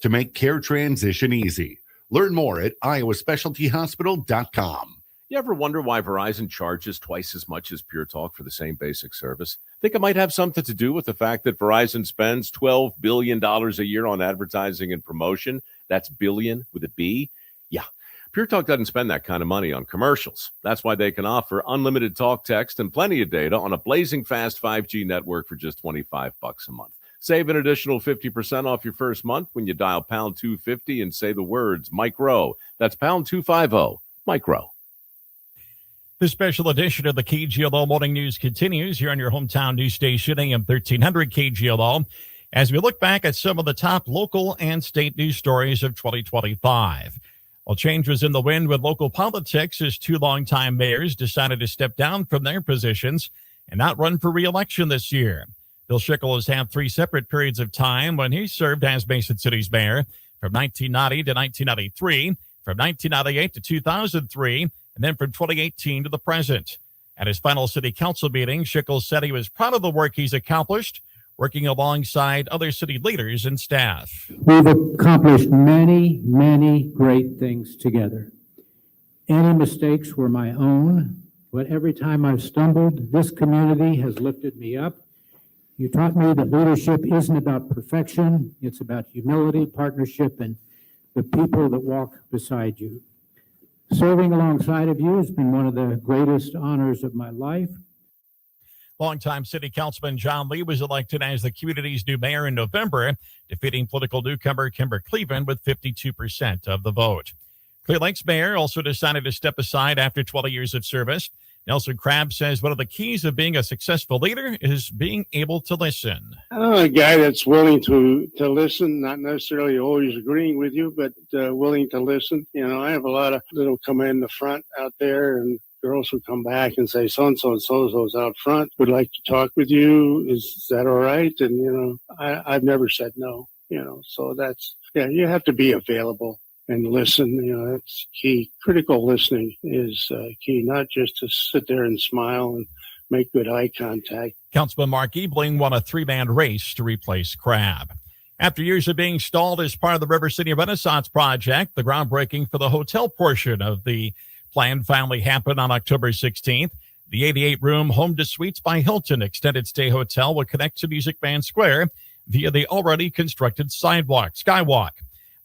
to make care transition easy. Learn more at iowaspecialtyhospital.com. You ever wonder why Verizon charges twice as much as Pure Talk for the same basic service? Think it might have something to do with the fact that Verizon spends $12 billion a year on advertising and promotion. That's billion with a B. Yeah, Pure Talk doesn't spend that kind of money on commercials. That's why they can offer unlimited talk, text, and plenty of data on a blazing fast 5G network for just $25 a month. Save an additional 50% off your first month when you dial pound 250 and say the words micro. That's pound 250, micro. This special edition of the KGLO Morning News continues here on your hometown news station, AM 1300 KGLO, as we look back at some of the top local and state news stories of 2025. Well, change was in the wind with local politics as two longtime mayors decided to step down from their positions and not run for re-election this year. Bill Schickel has had three separate periods of time when he served as Mason City's mayor from 1990 to 1993, from 1998 to 2003, and then from 2018 to the present. At his final city council meeting, Schickel said he was proud of the work he's accomplished, working alongside other city leaders and staff. We've accomplished many, many great things together. Any mistakes were my own, but every time I've stumbled, this community has lifted me up. You taught me that leadership isn't about perfection. It's about humility, partnership, and the people that walk beside you. Serving alongside of you has been one of the greatest honors of my life. Longtime City Councilman John Lee was elected as the community's new mayor in November, defeating political newcomer Kimber Cleveland with 52% of the vote. Clear Lake's mayor also decided to step aside after 20 years of service. Nelson Crabb says one of the keys of being a successful leader is being able to listen. A guy that's willing to listen, not necessarily always agreeing with you, but willing to listen. You know, I have a lot of that'll come in the front out there, and girls will come back and say, so-and-so and so-and-so's out front would like to talk with you. Is that all right? And, you know, I've never said no, you know, so that's, yeah, you have to be available and listen. You know, that's key. Critical listening is key, not just to sit there and smile and make good eye contact. Councilman Mark Ebling won a three-man race to replace Crabb. After years of being stalled as part of the River City Renaissance Project, the groundbreaking for the hotel portion of the plan finally happened on October 16th. The 88-room Home to Suites by Hilton extended stay hotel will connect to Music Man Square via the already constructed skywalk.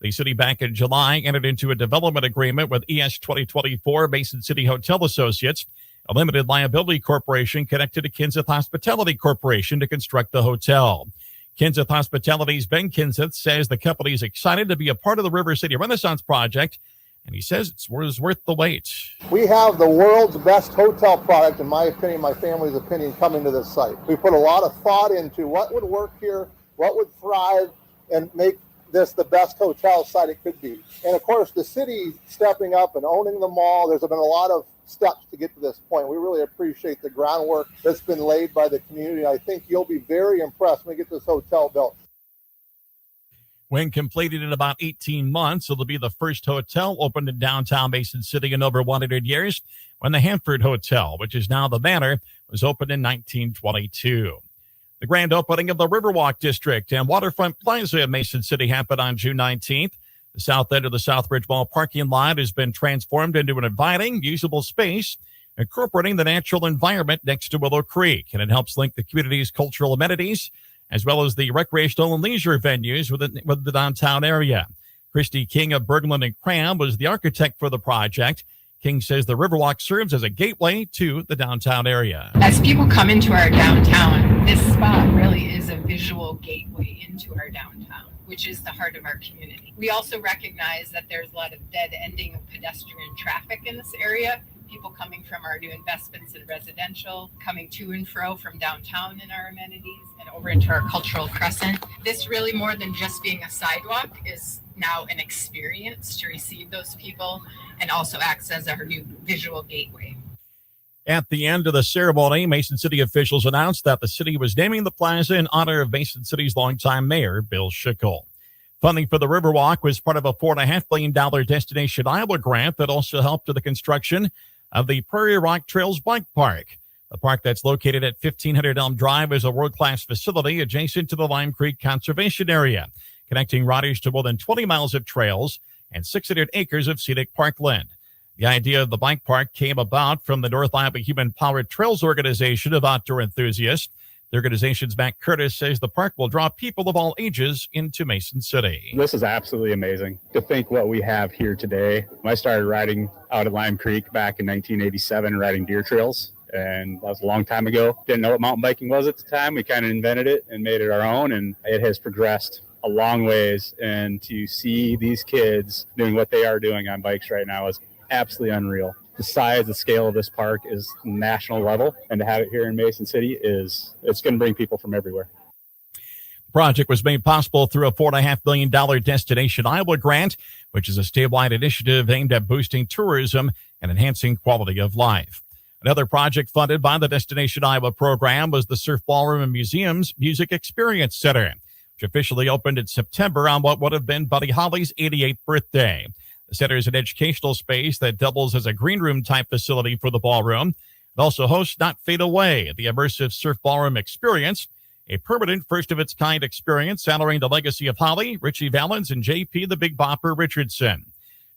The city back in July entered into a development agreement with ES 2024 Mason City Hotel Associates, a limited liability corporation connected to Kenseth Hospitality Corporation, to construct the hotel. Kenseth Hospitality's Ben Kenseth says the company is excited to be a part of the River City Renaissance Project, and he says it's worth the wait. We have the world's best hotel product, in my opinion, my family's opinion, coming to this site. We put a lot of thought into what would work here, what would thrive, and make this the best hotel site it could be. And of course, the city stepping up and owning the mall, there's been a lot of steps to get to this point. We really appreciate the groundwork that's been laid by the community. I think you'll be very impressed when we get this hotel built. When completed in about 18 months, it'll be the first hotel opened in downtown Mason City in over 100 years, when the Hanford Hotel, which is now the Manor, was opened in 1922. The grand opening of the Riverwalk District and Waterfront Plaza in Mason City happened on June 19th. The south end of the Southbridge Mall parking lot has been transformed into an inviting, usable space, incorporating the natural environment next to Willow Creek, and it helps link the community's cultural amenities as well as the recreational and leisure venues with the downtown area. Christy King of Berglund and Cram was the architect for the project. King says the Riverwalk serves as a gateway to the downtown area. As people come into our downtown, this spot really is a visual gateway into our downtown, which is the heart of our community. We also recognize that there's a lot of dead-ending pedestrian traffic in this area. People coming from our new investments in residential, coming to and fro from downtown in our amenities and over into our cultural crescent. This really, more than just being a sidewalk, is now an experience to receive those people and also acts as our new visual gateway. At the end of the ceremony, Mason City officials announced that the city was naming the plaza in honor of Mason City's longtime mayor, Bill Schickel. Funding for the Riverwalk was part of a $4.5 billion Destination Iowa grant that also helped with the construction of the Prairie Rock Trails Bike Park. The park that's located at 1500 Elm Drive is a world-class facility adjacent to the Lime Creek Conservation Area. connecting riders to more than 20 miles of trails and 600 acres of scenic parkland. The idea of the bike park came about from the North Iowa Human Powered Trails Organization of outdoor enthusiasts. The organization's Matt Curtis says the park will draw people of all ages into Mason City. This is absolutely amazing to think what we have here today. I started riding out at Lime Creek back in 1987, riding deer trails. And that was a long time ago. Didn't know what mountain biking was at the time. We kind of invented it and made it our own, and it has progressed a long ways. And to see these kids doing what they are doing on bikes right now is absolutely unreal. The size, the scale of this park is national level, and to have it here in Mason City it's going to bring people from everywhere. The project was made possible through a $4.5 million Destination Iowa grant, which is a statewide initiative aimed at boosting tourism and enhancing quality of life. Another project funded by the Destination Iowa program was the Surf Ballroom and Museum's Music Experience Center, which officially opened in September on what would have been Buddy Holly's 88th birthday. The center is an educational space that doubles as a green room type facility for the ballroom. It also hosts Not Fade Away, the immersive surf ballroom experience, a permanent first of its kind experience honoring the legacy of Holly, Richie Valens, and JP the Big Bopper Richardson.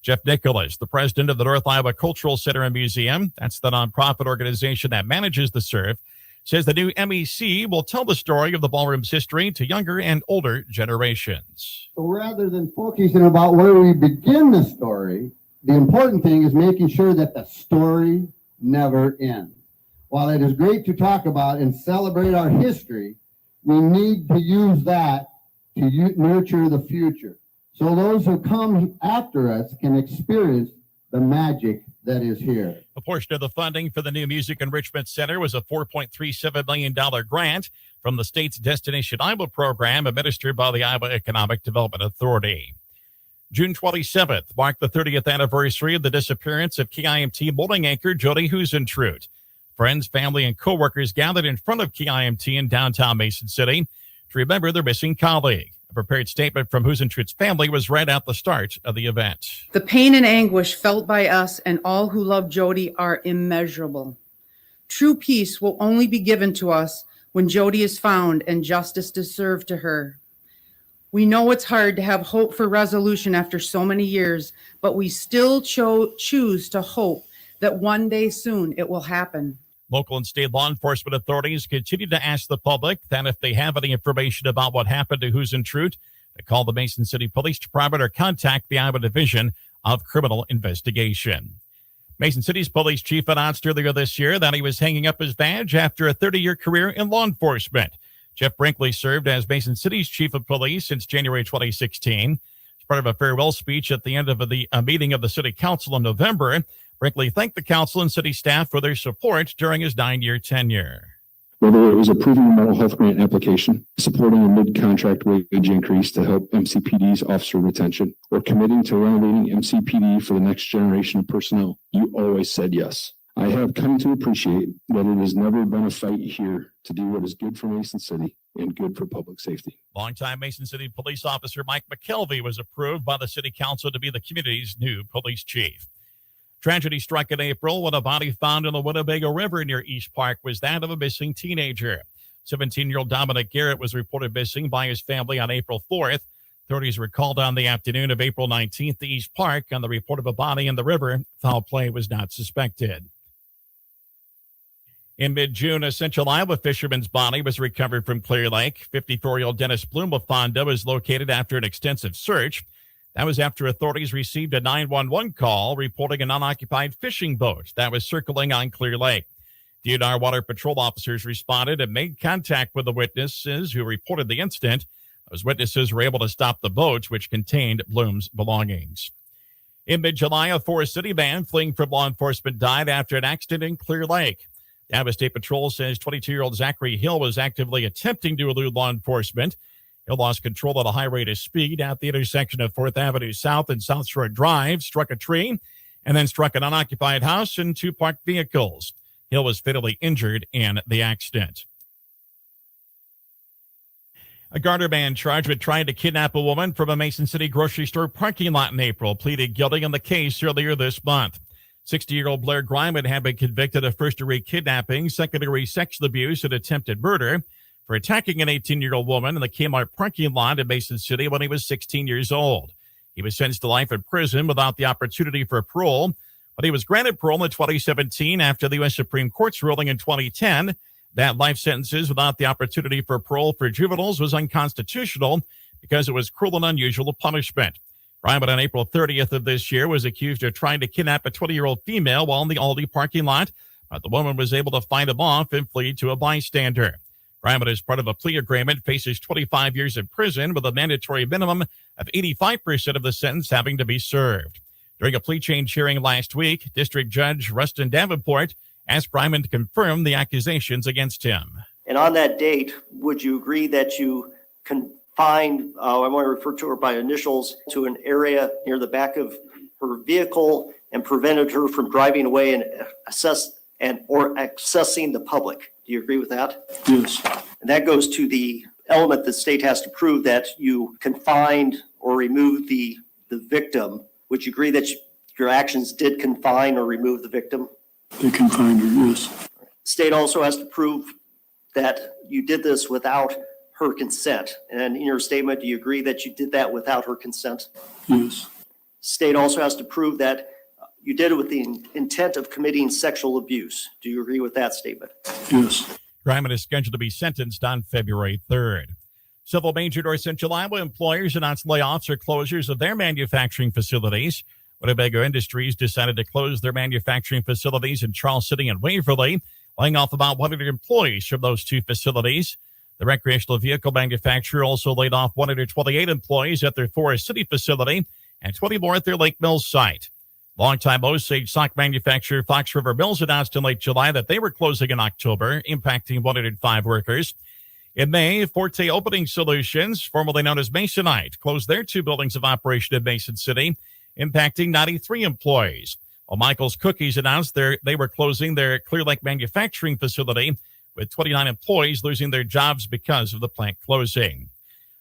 Jeff Nicholas, the president of the North Iowa Cultural Center and Museum, that's the nonprofit organization that manages the surf, says the new MEC will tell the story of the ballroom's history to younger and older generations. So rather than focusing about where we begin the story, the important thing is making sure that the story never ends. While it is great to talk about and celebrate our history, we need to use that to nurture the future, so those who come after us can experience the magic that is here. A portion of the funding for the new Music Enrichment Center was a $4.37 million grant from the state's Destination Iowa program administered by the Iowa Economic Development Authority. June 27th marked the 30th anniversary of the disappearance of KIMT molding anchor Jody Husentrut. Friends, family, and coworkers gathered in front of KIMT in downtown Mason City to remember their missing colleague. A prepared statement from Husentrut's family was read at the start of the event. The pain and anguish felt by us and all who love Jody are immeasurable. True peace will only be given to us when Jody is found and justice is served to her. We know it's hard to have hope for resolution after so many years, but we still choose to hope that one day soon it will happen. Local and state law enforcement authorities continue to ask the public that if they have any information about what happened to Husentrut, to call the Mason City Police Department or contact the Iowa Division of Criminal Investigation. Mason City's police chief announced earlier this year that he was hanging up his badge after a 30-year career in law enforcement. Jeff Brinkley served as Mason City's chief of police since January 2016. As part of a farewell speech at the end of a meeting of the city council in November, Brinkley thanked the council and city staff for their support during his 9-year tenure. Whether it was approving a mental health grant application, supporting a mid-contract wage increase to help MCPD's officer retention, or committing to renovating MCPD for the next generation of personnel, you always said yes. I have come to appreciate that it has never been a fight here to do what is good for Mason City and good for public safety. Longtime Mason City police officer Mike McKelvey was approved by the city council to be the community's new police chief. Tragedy struck in April when a body found in the Winnebago River near East Park was that of a missing teenager. 17-year-old Dominic Garrett was reported missing by his family on April 4th. Authorities were called on the afternoon of April 19th to East Park on the report of a body in the river. Foul play was not suspected. In mid-June, a Central Iowa fisherman's body was recovered from Clear Lake. 54-year-old Dennis Bloom of Fonda was located after an extensive search. That was after authorities received a 911 call reporting an unoccupied fishing boat that was circling on Clear Lake. DNR Water Patrol officers responded and made contact with the witnesses who reported the incident. Those witnesses were able to stop the boat, which contained Bloom's belongings. In mid-July, a Forest City man fleeing from law enforcement died after an accident in Clear Lake. The Iowa State Patrol says 22-year-old Zachary Hill was actively attempting to elude law enforcement. Hill lost control at a high rate of speed at the intersection of 4th Avenue South and South Shore Drive, struck a tree, and then struck an unoccupied house and 2 parked vehicles. Hill was fatally injured in the accident. A Garter man charged with trying to kidnap a woman from a Mason City grocery store parking lot in April pleaded guilty in the case earlier this month. 60-year-old Blair Griman had been convicted of first-degree kidnapping, second-degree sexual abuse, and attempted murder. for attacking an 18-year-old woman in the Kmart parking lot in Mason City when he was 16 years old. He was sentenced to life in prison without the opportunity for parole, but he was granted parole in 2017 after the U.S. Supreme Court's ruling in 2010 that life sentences without the opportunity for parole for juveniles was unconstitutional because it was cruel and unusual punishment. Ryman on April 30th of this year was accused of trying to kidnap a 20-year-old female while in the Aldi parking lot, but the woman was able to fight him off and flee to a bystander. Ryman, as part of a plea agreement, faces 25 years in prison with a mandatory minimum of 85% of the sentence having to be served. During a plea change hearing last week, District Judge Rustin Davenport asked Ryman to confirm the accusations against him. And on that date, would you agree that you confined, I want to refer to her by initials, to an area near the back of her vehicle and prevented her from driving away and accessing the public? Do you agree with that? Yes. And that goes to the element the state has to prove that you confined or removed the victim. Would you agree that your actions did confine or remove the victim? They confined her, yes. State also has to prove that you did this without her consent. And in your statement, do you agree that you did that without her consent? Yes. State also has to prove that you did it with the intent of committing sexual abuse. Do you agree with that statement? Yes. Ryman is scheduled to be sentenced on February 3rd. Several major North Central Iowa employers announced layoffs or closures of their manufacturing facilities. Winnebago Industries decided to close their manufacturing facilities in Charles City and Waverly, laying off about 100 employees from those two facilities. The recreational vehicle manufacturer also laid off 128 employees at their Forest City facility and 20 more at their Lake Mills site. Longtime Osage sock manufacturer Fox River Mills announced in late July that they were closing in October, impacting 105 workers. In May, Forte Opening Solutions, formerly known as Masonite, closed their two buildings of operation in Mason City, impacting 93 employees. While Michael's Cookies announced they were closing their Clear Lake manufacturing facility, with 29 employees losing their jobs because of the plant closing.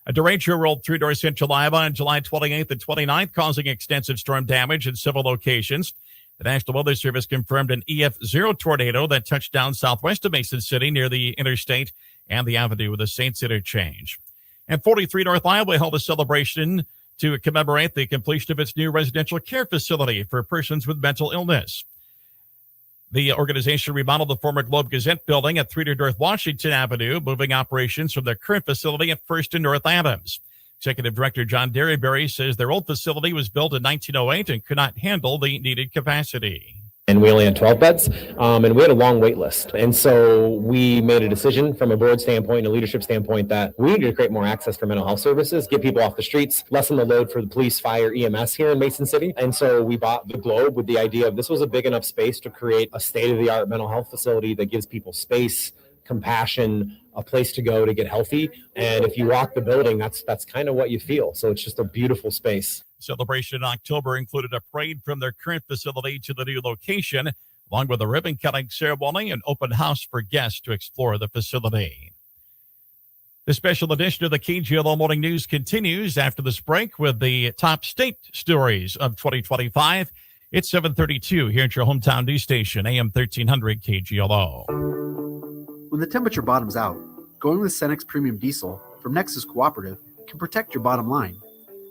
A derecho rolled through North Central Iowa on July 28th and 29th, causing extensive storm damage in several locations. The National Weather Service confirmed an EF0 tornado that touched down southwest of Mason City near the interstate and the avenue with the Saints interchange. And 43 North Iowa held a celebration to commemorate the completion of its new residential care facility for persons with mental illness. The organization remodeled the former Globe Gazette building at 300 North Washington Avenue, moving operations from their current facility at First and North Adams. Executive Director John Derryberry says their old facility was built in 1908 and could not handle the needed capacity. And we only had 12 beds, and we had a long wait list. And so we made a decision from a board standpoint and a leadership standpoint that we needed to create more access for mental health services, get people off the streets, lessen the load for the police, fire, EMS here in Mason City. And so we bought the Globe with the idea of this was a big enough space to create a state-of-the-art mental health facility that gives people space, compassion, a place to go to get healthy. And if you walk the building, that's kind of what you feel. So it's just a beautiful space. Celebration in October included a parade from their current facility to the new location, along with a ribbon-cutting ceremony and open house for guests to explore the facility. The special edition of the KGLO Morning News continues after this break with the top state stories of 2025. It's 7:32 here at your hometown news station, AM 1300 KGLO. When the temperature bottoms out, going with Cenex Premium Diesel from Nexus Cooperative can protect your bottom line.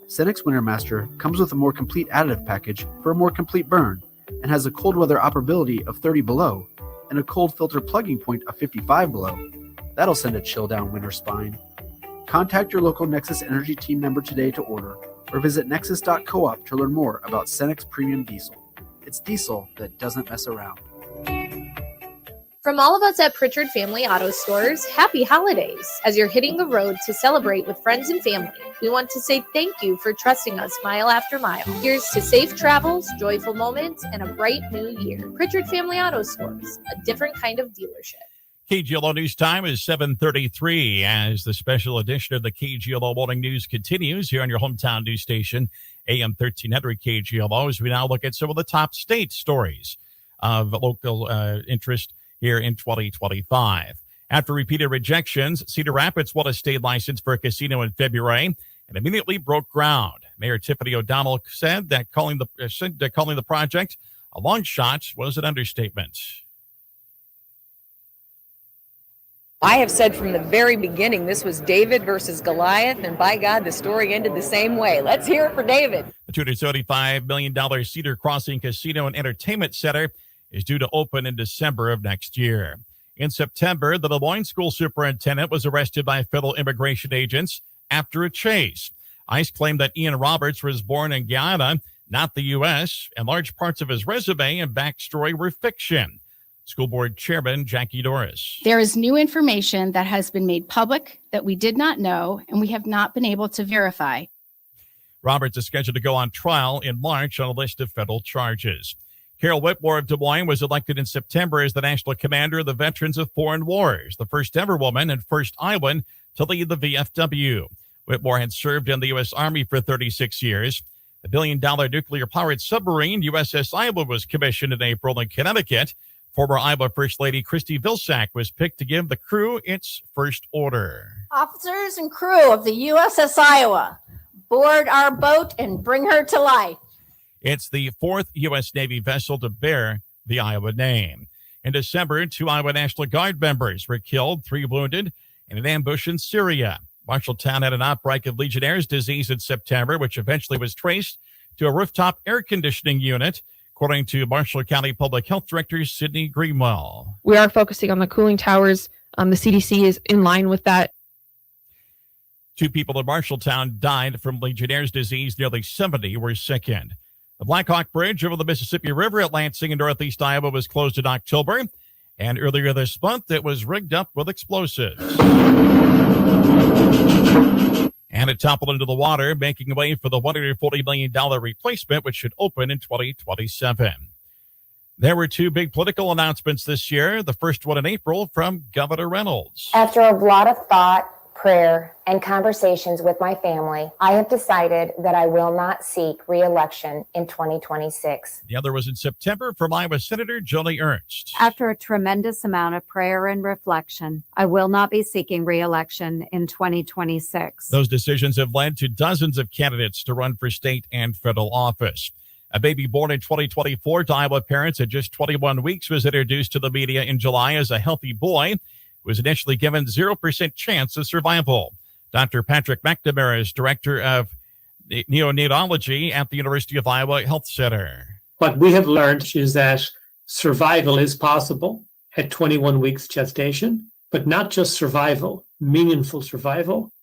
Cenex Wintermaster comes with a more complete additive package for a more complete burn and has a cold weather operability of 30 below and a cold filter plugging point of 55 below. That'll send a chill down winter spine. Contact your local Nexus Energy team member today to order or visit nexus.coop to learn more about Cenex Premium Diesel. It's diesel that doesn't mess around. From all of us at Pritchard Family Auto Stores, happy holidays. As you're hitting the road to celebrate with friends and family, we want to say thank you for trusting us mile after mile. Here's to safe travels, joyful moments, and a bright new year. Pritchard Family Auto Stores, a different kind of dealership. KGLO News Time is 7:33 as the special edition of the KGLO Morning News continues here on your hometown news station, AM 1300 KGLO, as we now look at some of the top state stories of local interest here in 2025. After repeated rejections, Cedar Rapids won a state license for a casino in February and immediately broke ground. Mayor Tiffany O'Donnell said that calling the project a long shot was an understatement. I have said from the very beginning, this was David versus Goliath, and by God, the story ended the same way. Let's hear it for David. The $275 million Cedar Crossing Casino and Entertainment Center is due to open in December of next year. In September, the Des Moines school superintendent was arrested by federal immigration agents after a chase. ICE claimed that Ian Roberts was born in Guyana, not the U.S., and large parts of his resume and backstory were fiction. School Board Chairman Jackie Doris. There is new information that has been made public that we did not know and we have not been able to verify. Roberts is scheduled to go on trial in March on a list of federal charges. Carol Whitmore of Des Moines was elected in September as the national commander of the Veterans of Foreign Wars, the first ever woman and first Iowan to lead the VFW. Whitmore had served in the U.S. Army for 36 years. The billion-dollar nuclear-powered submarine USS Iowa was commissioned in April in Connecticut. Former Iowa First Lady Christy Vilsack was picked to give the crew its first order. Officers and crew of the USS Iowa, board our boat and bring her to life. It's the fourth U.S. Navy vessel to bear the Iowa name. In December, 2 Iowa National Guard members were killed, 3 wounded, in an ambush in Syria. Marshalltown had an outbreak of Legionnaire's disease in September, which eventually was traced to a rooftop air conditioning unit, according to Marshall County Public Health Director Sydney Greenwell. We are focusing on the cooling towers. The CDC is in line with that. 2 people in Marshalltown died from Legionnaire's disease. Nearly 70 were sickened. The Blackhawk Bridge over the Mississippi River at Lansing in northeast Iowa was closed in October. And earlier this month, it was rigged up with explosives. And it toppled into the water, making way for the $140 million replacement, which should open in 2027. There were 2 big political announcements this year. The first one in April from Governor Reynolds. After a lot of thought, prayer, and conversations with my family, I have decided that I will not seek re-election in 2026. The other was in September from Iowa Senator Joni Ernst. After a tremendous amount of prayer and reflection, I will not be seeking re-election in 2026. Those decisions have led to dozens of candidates to run for state and federal office. A baby born in 2024 to Iowa parents at just 21 weeks was introduced to the media in July as a healthy boy who was initially given 0% chance of survival. Dr. Patrick McNamara is director of neonatology at the University of Iowa Health Center. What we have learned is that survival is possible at 21 weeks gestation, but not just survival, meaningful survival.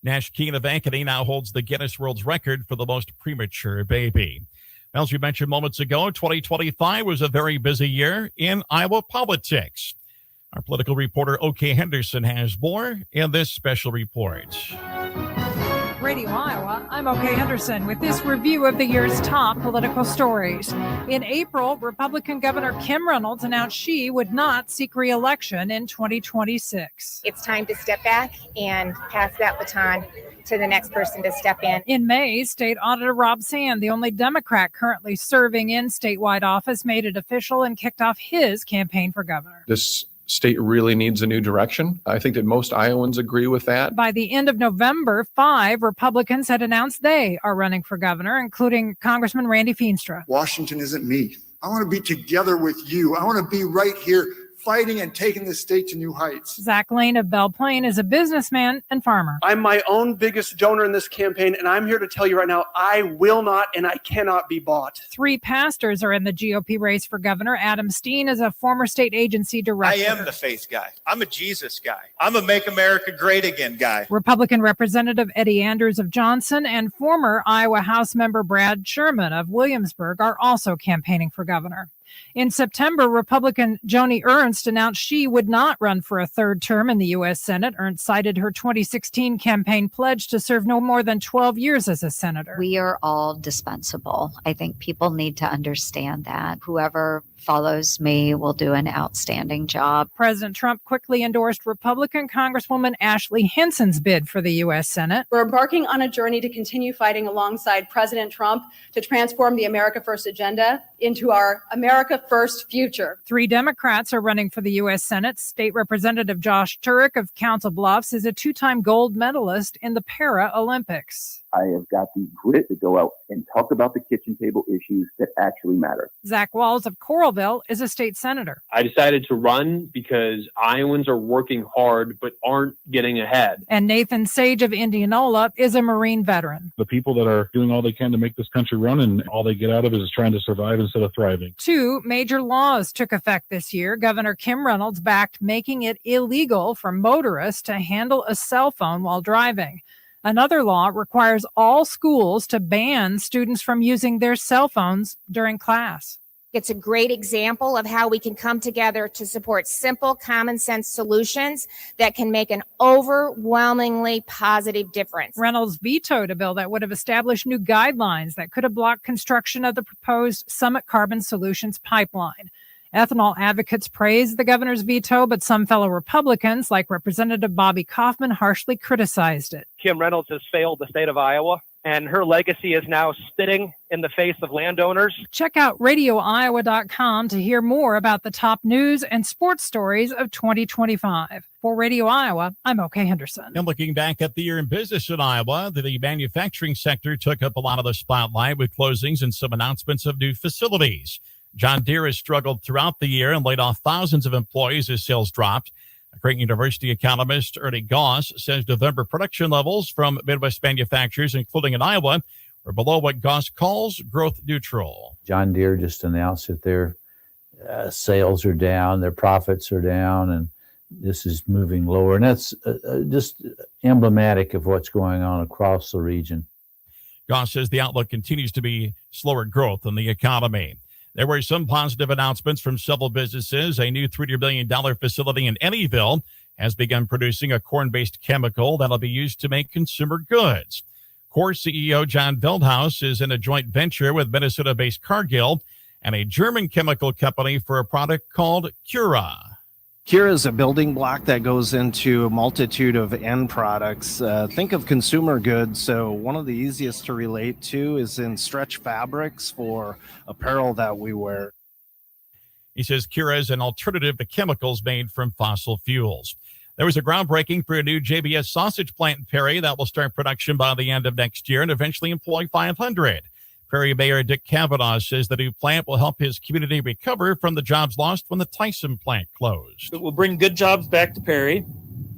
Nash Keene of Ankeny now holds the Guinness World Record for the most premature baby. As we mentioned moments ago, 2025 was a very busy year in Iowa politics. Our political reporter, O.K. Henderson, has more in this special report. Radio Iowa, I'm O.K. Henderson with this review of the year's top political stories. In April, Republican Governor Kim Reynolds announced she would not seek re-election in 2026. It's time to step back and pass that baton to the next person to step in. In May, State Auditor Rob Sand, the only Democrat currently serving in statewide office, made it official and kicked off his campaign for governor. This state really needs a new direction. I think that most Iowans agree with that. By the end of November, 5 Republicans had announced they are running for governor, including Congressman Randy Feenstra. Washington isn't me. I want to be together with you. I want to be right here fighting and taking this state to new heights. Zach Lane of Belle Plaine is a businessman and farmer. I'm my own biggest donor in this campaign, and I'm here to tell you right now, I will not and I cannot be bought. 3 pastors are in the GOP race for governor. Adam Steen is a former state agency director. I am the faith guy. I'm a Jesus guy. I'm a Make America Great Again guy. Republican Representative Eddie Andrews of Johnson and former Iowa House member Brad Sherman of Williamsburg are also campaigning for governor. In September, Republican Joni Ernst announced she would not run for a 3rd term in the U.S. Senate. Ernst cited her 2016 campaign pledge to serve no more than 12 years as a senator. We are all dispensable. I think people need to understand that. Whoever follows me will do an outstanding job. President Trump quickly endorsed Republican Congresswoman Ashley Henson's bid for the U.S. Senate. We're embarking on a journey to continue fighting alongside President Trump to transform the America First agenda into our America First future. 3 Democrats are running for the U.S. Senate. State Representative Josh Turek of Council Bluffs is a 2-time gold medalist in the Para-Olympics. I have got the grit to go out and talk about the kitchen table issues that actually matter. Zach Walls of Coralville is a state senator. I decided to run because Iowans are working hard but aren't getting ahead. And Nathan Sage of Indianola is a Marine veteran. The people that are doing all they can to make this country run, and all they get out of it is trying to survive instead of thriving. 2 major laws took effect this year. Governor Kim Reynolds backed making it illegal for motorists to handle a cell phone while driving. Another law requires all schools to ban students from using their cell phones during class. It's a great example of how we can come together to support simple, common sense solutions that can make an overwhelmingly positive difference. Reynolds vetoed a bill that would have established new guidelines that could have blocked construction of the proposed Summit Carbon Solutions pipeline. Ethanol advocates praised the governor's veto, but some fellow Republicans, like Representative Bobby Kaufman, harshly criticized it. Kim Reynolds has failed the state of Iowa, and her legacy is now spitting in the face of landowners. Check out radioiowa.com to hear more about the top news and sports stories of 2025. For Radio Iowa, I'm OK Henderson. And looking back at the year in business in Iowa, the manufacturing sector took up a lot of the spotlight with closings and some announcements of new facilities. John Deere has struggled throughout the year and laid off thousands of employees as sales dropped. A Creighton University economist Ernie Goss says November production levels from Midwest manufacturers, including in Iowa, were below what Goss calls growth neutral. John Deere just announced that their sales are down, their profits are down, and this is moving lower. And that's just emblematic of what's going on across the region. Goss says the outlook continues to be slower growth in the economy. There were some positive announcements from several businesses. A new $300 million facility in Eddyville has begun producing a corn-based chemical that'll be used to make consumer goods. Core CEO John Veldhaus is in a joint venture with Minnesota-based Cargill and a German chemical company for a product called Cura. Cura is a building block that goes into a multitude of end products. Think of consumer goods. So one of the easiest to relate to is in stretch fabrics for apparel that we wear. He says Cura is an alternative to chemicals made from fossil fuels. There was a groundbreaking for a new JBS sausage plant in Perry that will start production by the end of next year and eventually employ 500. Perry Mayor Dick Cavanaugh says the new plant will help his community recover from the jobs lost when the Tyson plant closed. It will bring good jobs back to Perry,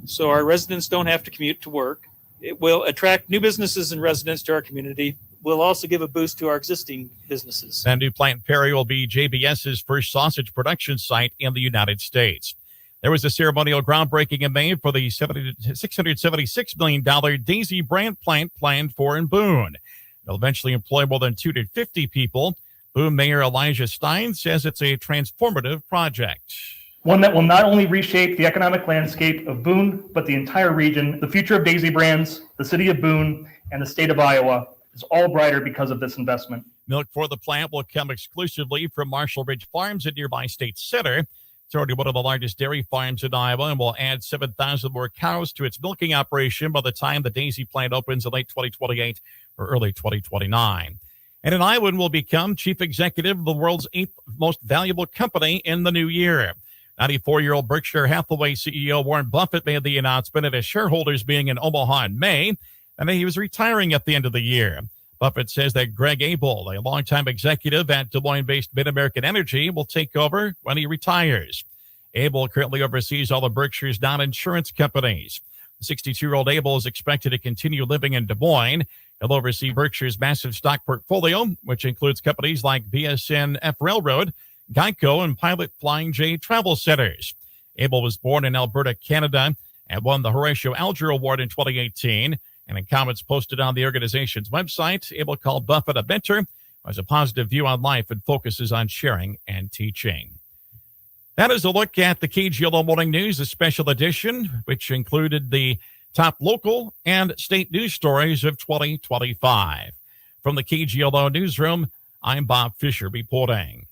so our residents don't have to commute to work. It will attract new businesses and residents to our community. We'll also give a boost to our existing businesses. That new plant in Perry will be JBS's first sausage production site in the United States. There was a ceremonial groundbreaking in May for the $676 million Daisy brand plant planned for in Boone. They'll eventually employ more than 250 people. Boone Mayor Elijah Stein says it's a transformative project. One that will not only reshape the economic landscape of Boone, but the entire region. The future of Daisy Brands, the city of Boone, and the state of Iowa is all brighter because of this investment. Milk for the plant will come exclusively from Marshall Ridge Farms at nearby State Center. It's already one of the largest dairy farms in Iowa and will add 7,000 more cows to its milking operation by the time the Daisy plant opens in late 2028 or early 2029. And an Iowan will become chief executive of the world's 8th most valuable company in the new year. 94-year-old Berkshire Hathaway CEO Warren Buffett made the announcement at his shareholders meeting in Omaha in May, and he was retiring at the end of the year. Buffett says that Greg Abel, a longtime executive at Des Moines-based Mid-American Energy, will take over when he retires. Abel currently oversees all of Berkshire's non-insurance companies. The 62-year-old Abel is expected to continue living in Des Moines. He'll oversee Berkshire's massive stock portfolio, which includes companies like BSN-F Railroad, Geico, and Pilot Flying J Travel Centers. Abel was born in Alberta, Canada, and won the Horatio Alger Award in 2018. And in comments posted on the organization's website, Abel called Buffett a mentor, who has a positive view on life and focuses on sharing and teaching. That is a look at the KGLO Morning News, a special edition, which included the top local and state news stories of 2025. From the KGLO Newsroom, I'm Bob Fisher reporting.